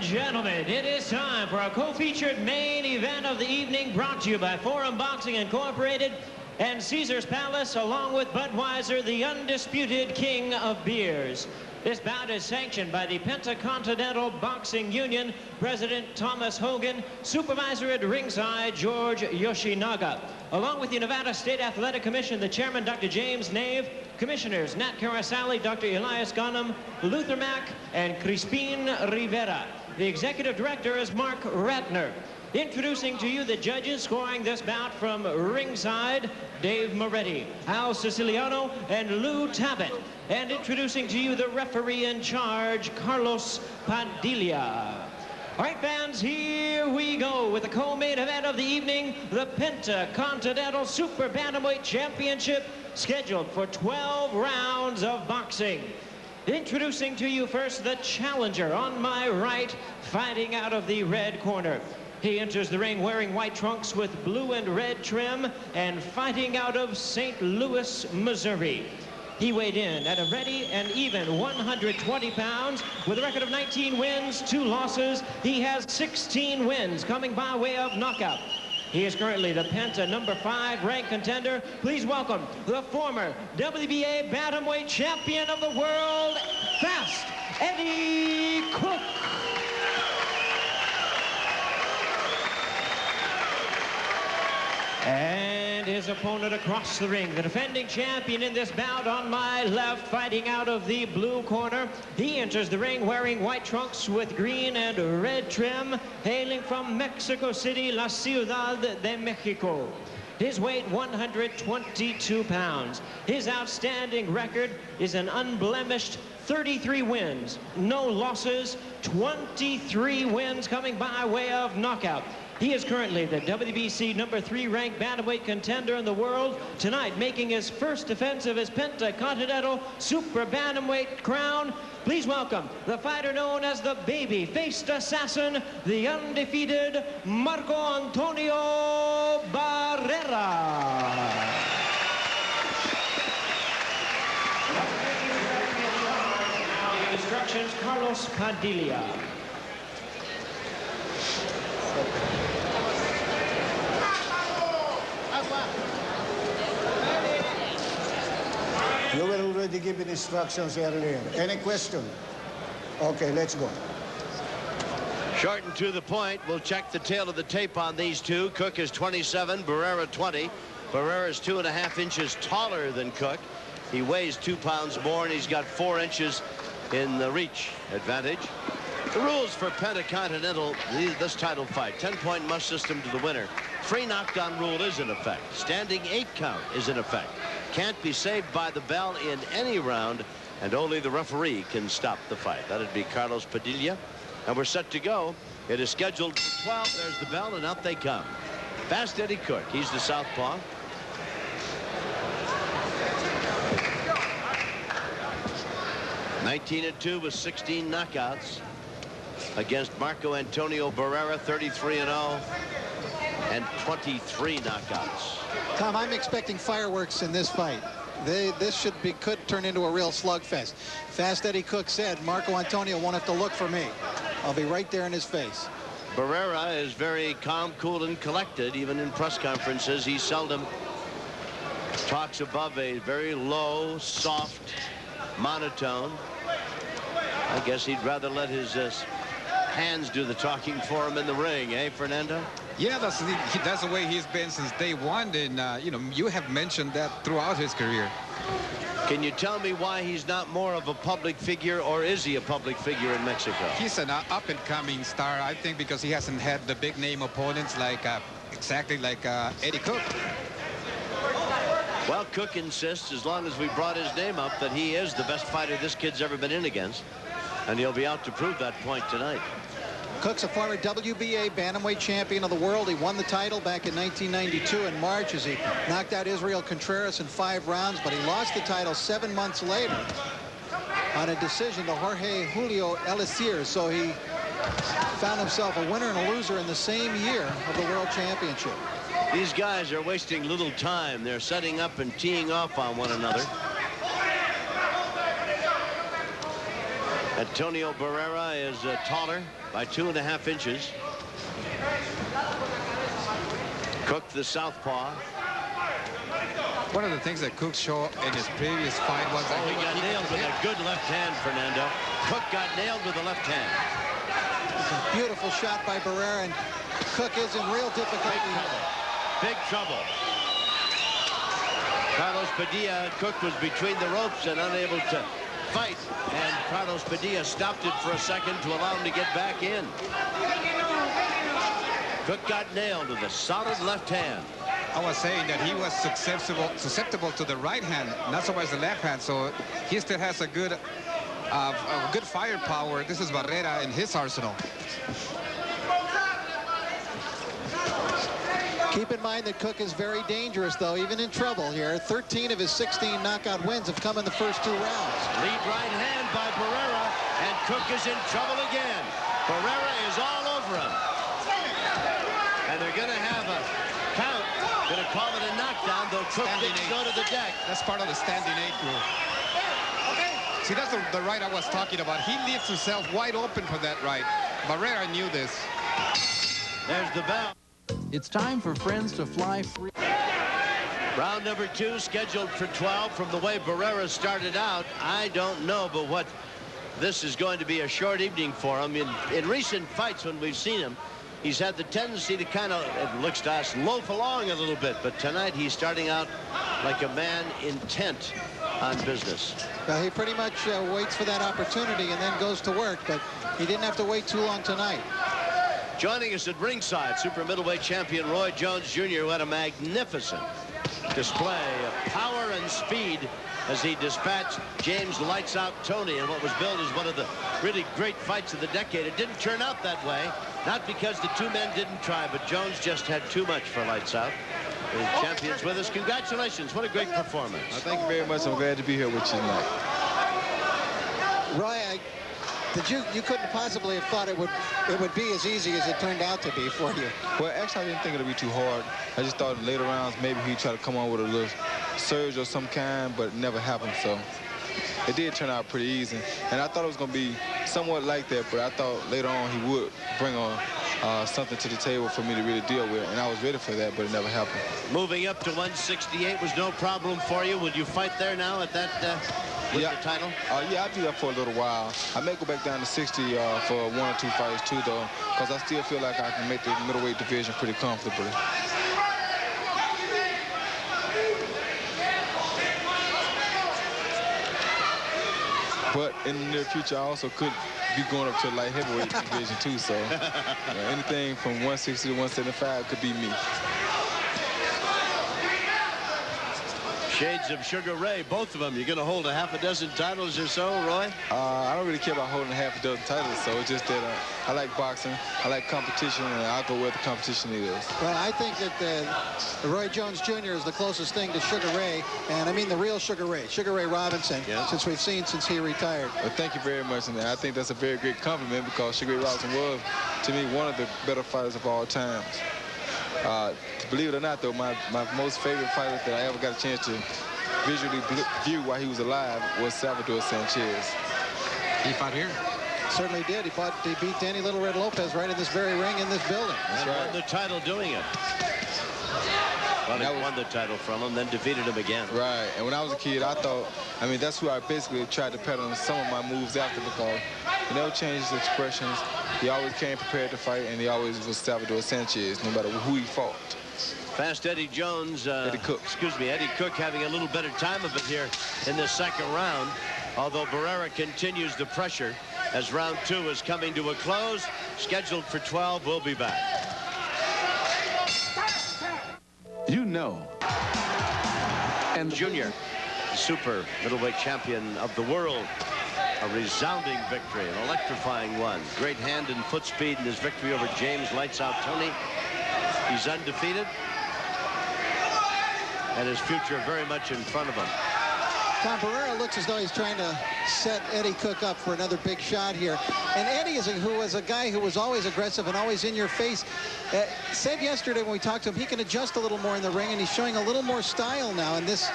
and gentlemen, it is time for our co-featured main event of the evening, brought to you by Forum Boxing Incorporated and Caesar's Palace, along with Budweiser, the undisputed king of beers. This bout is sanctioned by the Pentacontinental Boxing Union, President Thomas Hogan, Supervisor at ringside, George Yoshinaga. Along with the Nevada State Athletic Commission, the Chairman, Dr. James Nave, Commissioners Nat Carasali, Dr. Elias Ghanem, Luther Mack, and Crispin Rivera. The Executive Director is Mark Ratner. Introducing to you the judges scoring this bout from ringside, Dave Moretti, Al Siciliano, and Lou Tabbitt. And introducing to you the referee in charge, Carlos Padilla. All right, fans, here we go with the co-main event of the evening, the Pentacontinental Super Bantamweight Championship, scheduled for 12 rounds of boxing. Introducing to you first the challenger on my right, fighting out of the red corner. He enters the ring wearing white trunks with blue and red trim and fighting out of St. Louis, Missouri. He weighed in at a ready and even 120 pounds with a record of 19 wins, 2 losses. He has 16 wins coming by way of knockout. He is currently the Penta number 5 ranked contender. Please welcome the former WBA Bantamweight Champion of the world, Fast Eddie Cook. And his opponent across the ring, the defending champion in this bout on my left, fighting out of the blue corner. He enters the ring wearing white trunks with green and red trim, hailing from Mexico City, La Ciudad de Mexico. His weight, 122 pounds. His outstanding record is an unblemished 33 wins, no losses, 23 wins coming by way of knockout. He is currently the WBC number 3 ranked bantamweight contender in the world. Tonight, making his first defense of his Pentacontinental Super Bantamweight crown. Please welcome the fighter known as the baby-faced assassin, the undefeated Marco Antonio Barrera. Instructions, Carlos Padilla. You were already given instructions earlier. Any question? Okay, let's go. Short and to the point. We'll check the tail of the tape on these two. Cook is 27, Barrera 20. Barrera is 2.5 inches taller than Cook. He weighs 2 pounds more, and he's got 4 inches in the reach advantage. The rules for Pentacontinental, this title fight: 10-point must system to the winner. 3 knockdown rule is in effect. Standing 8 count is in effect. Can't be saved by the bell in any round, and only the referee can stop the fight. That'd be Carlos Padilla. And we're set to go. It is scheduled for 12. There's the bell, and out they come. Fast Eddie Cook. He's the southpaw. (19-2) with 16 knockouts against Marco Antonio Barrera, 33-0 and 23 knockouts. Tom, I'm expecting fireworks in this fight. This could turn into a real slugfest. Fast Eddie Cook said Marco Antonio won't have to look for me. I'll be right there in his face. Barrera is very calm, cool, and collected. Even in press conferences, he seldom talks above a very low, soft monotone. I guess he'd rather let his hands do the talking for him in the ring, eh, Fernando? Yeah, that's the way he's been since day one, and you know, you have mentioned that throughout his career. Can you tell me why he's not more of a public figure, or is he a public figure in Mexico? He's an up-and-coming star, I think, because he hasn't had the big-name opponents like exactly like Eddie Cook. Well, Cook insists, as long as we brought his name up, that he is the best fighter this kid's ever been in against, and he'll be out to prove that point tonight. Cook's a former WBA Bantamweight champion of the world. He won the title back in 1992 in March as he knocked out Israel Contreras in 5 rounds, but he lost the title 7 months later on a decision to Jorge Julio Elisier. So he found himself a winner and a loser in the same year of the World Championship. These guys are wasting little time. They're setting up and teeing off on one another. Antonio Barrera is taller by 2.5 inches. Cook, the southpaw. One of the things that Cook showed in his previous fight was that he got nailed with a good left hand, Fernando. Cook got nailed with the left hand. It's a beautiful shot by Barrera, and Cook is in real difficulty. Big trouble. Carlos Padilla, Cook was between the ropes and unable to fight, and Carlos Padilla stopped it for a second to allow him to get back in. Cook got nailed with a solid left hand. I was saying that he was susceptible to the right hand, not so much the left hand. So he still has a good firepower. This is Barrera in his arsenal. Keep in mind that Cook is very dangerous, though, even in trouble here. 13 of his 16 knockout wins have come in the first 2 rounds. Lead right hand by Barrera, and Cook is in trouble again. Barrera is all over him. And they're going to have a count. Going to call it a knockdown, though Cook didn't go to the deck. That's part of the standing 8 rule. See, that's the right I was talking about. He leaves himself wide open for that right. Barrera knew this. There's the bell. It's time for friends to fly free. Round number 2 scheduled for 12. From the way Barrera started out, I don't know, but what this is going to be a short evening for him. In recent fights when we've seen him, he's had the tendency to kind of, it looks to us, loaf along a little bit. But tonight he's starting out like a man intent on business. Well, he pretty much waits for that opportunity and then goes to work, but he didn't have to wait too long tonight. Joining us at ringside, super middleweight champion Roy Jones Jr., who had a magnificent display of power and speed as he dispatched James Lights Out Tony in what was billed as one of the really great fights of the decade. It didn't turn out that way, not because the 2 men didn't try, but Jones just had too much for Lights Out. The champion's with us. Congratulations. What a great performance. Thank you very much. I'm glad to be here with you tonight. Roy, you couldn't possibly have thought it would be as easy as it turned out to be for you. Well, actually, I didn't think it would be too hard. I just thought in later rounds maybe he'd try to come on with a little surge of some kind, but it never happened. So it did turn out pretty easy. And I thought it was going to be somewhat like that, but I thought later on he would bring on something to the table for me to really deal with. And I was ready for that, but it never happened. Moving up to 168 was no problem for you. Will you fight there now at that with the title? Yeah, I'll do that for a little while. I may go back down to 60 for 1 or 2 fights too, though, because I still feel like I can make the middleweight division pretty comfortably. But in the near future, I also could be going up to the light heavyweight division too. So anything from 160 to 175 could be me. Shades of Sugar Ray, both of them. You're going to hold a half a dozen titles or so, Roy? I don't really care about holding a half a dozen titles, so it's just that I like boxing, I like competition, and I'll go where the competition is. Well, I think that Roy Jones Jr. is the closest thing to Sugar Ray, and I mean the real Sugar Ray Robinson, since we've seen since he retired. Well, thank you very much, and I think that's a very great compliment because Sugar Ray Robinson was, to me, one of the better fighters of all times. Believe it or not, though, my most favorite fighter that I ever got a chance to visually view while he was alive was Salvador Sanchez. He fought here? Certainly did. He beat Danny Little Red Lopez right in this very ring in this building. That's right. Won the title doing it. Well, he won the title from him, then defeated him again. Right, and when I was a kid, I thought, I mean, that's who I basically tried to pattern some of my moves after because he never changed his expressions. He always came prepared to fight, and he always was Salvador Sanchez, no matter who he fought. Fast Eddie Jones, Eddie Cook having a little better time of it here in the second round, although Barrera continues the pressure as round 2 is coming to a close. Scheduled for 12, we'll be back. You know. And Junior, super middleweight champion of the world. A resounding victory, an electrifying one. Great hand and foot speed in his victory over James Lights Out Tony. He's undefeated. And his future very much in front of him. Tom, Barrera looks as though he's trying to set Eddie Cook up for another big shot here. And Eddie who was a guy who was always aggressive and always in your face. Said yesterday when we talked to him, he can adjust a little more in the ring, and he's showing a little more style now in this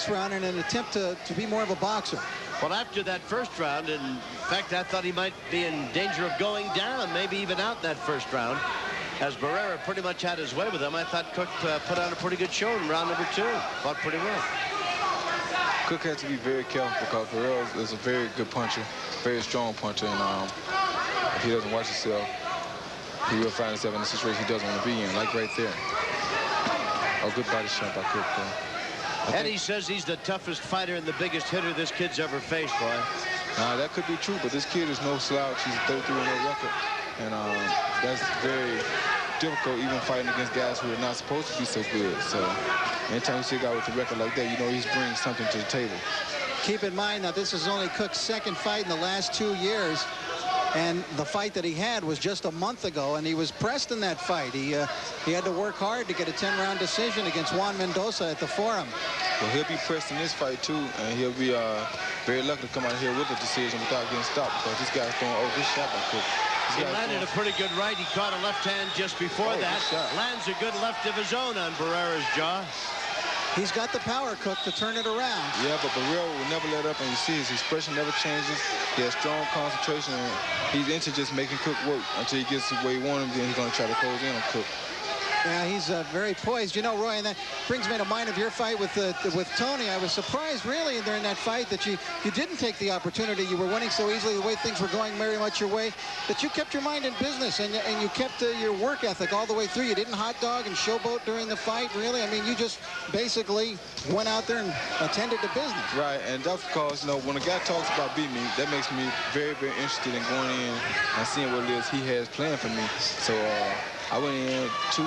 round in an attempt to be more of a boxer. Well, after that first round, in fact, I thought he might be in danger of going down, maybe even out in that first round. As Barrera pretty much had his way with him, I thought Cook put on a pretty good show in round number 2. Fought pretty well. Cook had to be very careful because Barrera is a very good puncher, very strong puncher, and if he doesn't watch himself, he will find himself in a situation he doesn't want to be in, like right there. A good body shot by Cook, though. Eddie says he's the toughest fighter and the biggest hitter this kid's ever faced, Roy. That could be true, but this kid is no slouch. He's a 33-0 record, and that's very difficult, even fighting against guys who are not supposed to be so good. So anytime you see a guy with a record like that, you know he's bringing something to the table. Keep in mind that this is only Cook's second fight in the last 2 years. And the fight that he had was just a month ago, and he was pressed in that fight. He had to work hard to get a 10-round decision against Juan Mendoza at the Forum. Well, he'll be pressed in this fight, too, and he'll be very lucky to come out here with a decision without getting stopped, because this guy's throwing good shot by Cook. He landed a pretty good right. He caught a left hand just before that. Lands a good left of his own on Barrera's jaw. He's got the power, Cook, to turn it around. Yeah, but Barrera will never let up, and you see his expression never changes. He has strong concentration, and he's into just making Cook work until he gets where he wants him. Then he's going to try to close in on Cook. Yeah, he's very poised. You know, Roy, and that brings me to mind of your fight with Tony. I was surprised, really, during that fight that you didn't take the opportunity. You were winning so easily, the way things were going very much your way, that you kept your mind in business and you kept your work ethic all the way through. You didn't hot dog and showboat during the fight, really. I mean, you just basically went out there and attended to business. Right, and that's because, you know, when a guy talks about beating me, that makes me very, very interested in going in and seeing what it is he has planned for me. So, I went in to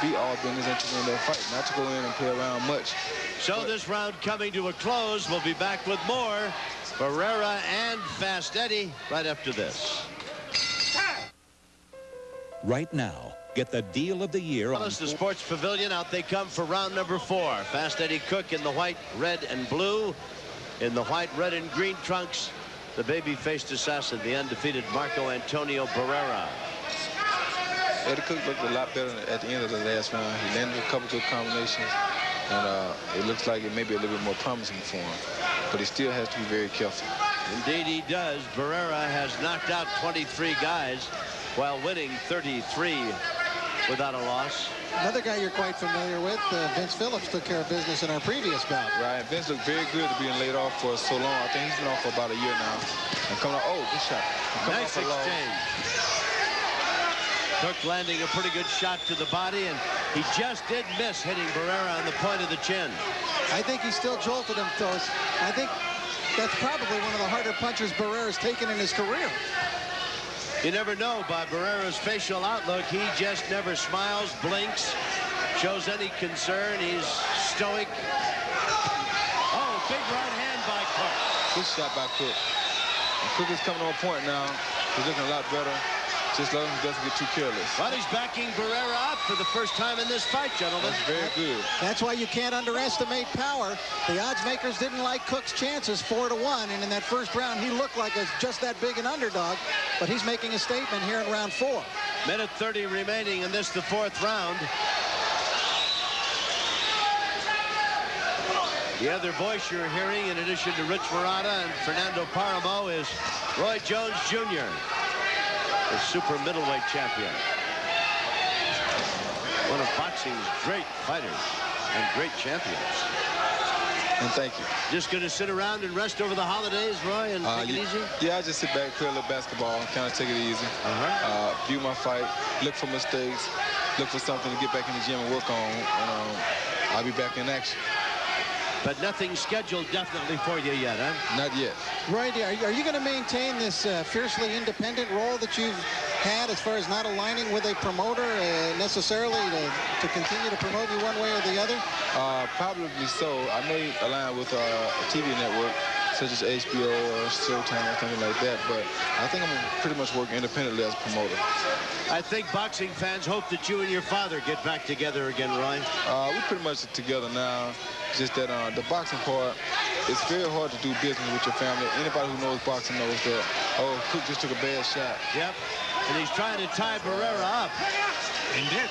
be all business and to win that fight, not to go in and play around much. So this round coming to a close. We'll be back with more Barrera and Fast Eddie right after this. Right now, get the deal of the year on The Sports Pavilion. Out they come for round number 4. Fast Eddie Cook in the white, red, and blue. In the white, red, and green trunks, the baby-faced assassin, the undefeated Marco Antonio Barrera. Eddie Cook looked a lot better at the end of the last round. He landed a couple good combinations, and it looks like it may be a little bit more promising for him. But he still has to be very careful. Indeed he does. Barrera has knocked out 23 guys while winning 33 without a loss. Another guy you're quite familiar with, Vince Phillips, took care of business in our previous bout. Right, Vince looked very good to being laid off for so long. I think he's been off for about a year now. And coming out, good shot. Nice exchange. Cook landing a pretty good shot to the body, and he just did miss hitting Barrera on the point of the chin. I think he still jolted him, though. I think that's probably one of the harder punches Barrera's taken in his career. You never know by Barrera's facial outlook. He just never smiles, blinks, shows any concern. He's stoic. Oh, big right hand by Cook. Good shot by Cook. And Cook is coming on point now. He's looking a lot better. Just let him doesn't get too careless. Well, he's backing Barrera up for the first time in this fight, gentlemen. That's very good. That's why you can't underestimate power. The odds makers didn't like Cook's chances 4-1, and in that first round, he looked like just that big an underdog, but he's making a statement here in round 4. Minute 30 remaining in this, the 4th round. The other voice you're hearing, in addition to Rich Murata and Fernando Paramo, is Roy Jones Jr., the super middleweight champion. One of boxing's great fighters and great champions. And thank you. Just going to sit around and rest over the holidays, Roy, and take it easy? Yeah, I just sit back, play a little basketball, kind of take it easy. View my fight, look for mistakes, look for something to get back in the gym and work on, and I'll be back in action. But nothing scheduled definitely for you yet, huh? Not yet. Roy, are you going to maintain this fiercely independent role that you've had as far as not aligning with a promoter necessarily to continue to promote you one way or the other? Probably so. I may align with a TV network such as HBO or Showtime or something like that, but I think I'm going to pretty much work independently as a promoter. I think boxing fans hope that you and your father get back together again, Roy. We're pretty much together now. Just that the boxing part, it's very hard to do business with your family. Anybody who knows boxing knows that, oh, Cook just took a bad shot. Yep, and he's trying to tie Barrera up. Indeed.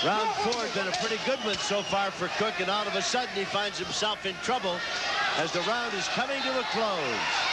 Round 4 has been a pretty good one so far for Cook, and all of a sudden he finds himself in trouble as the round is coming to a close.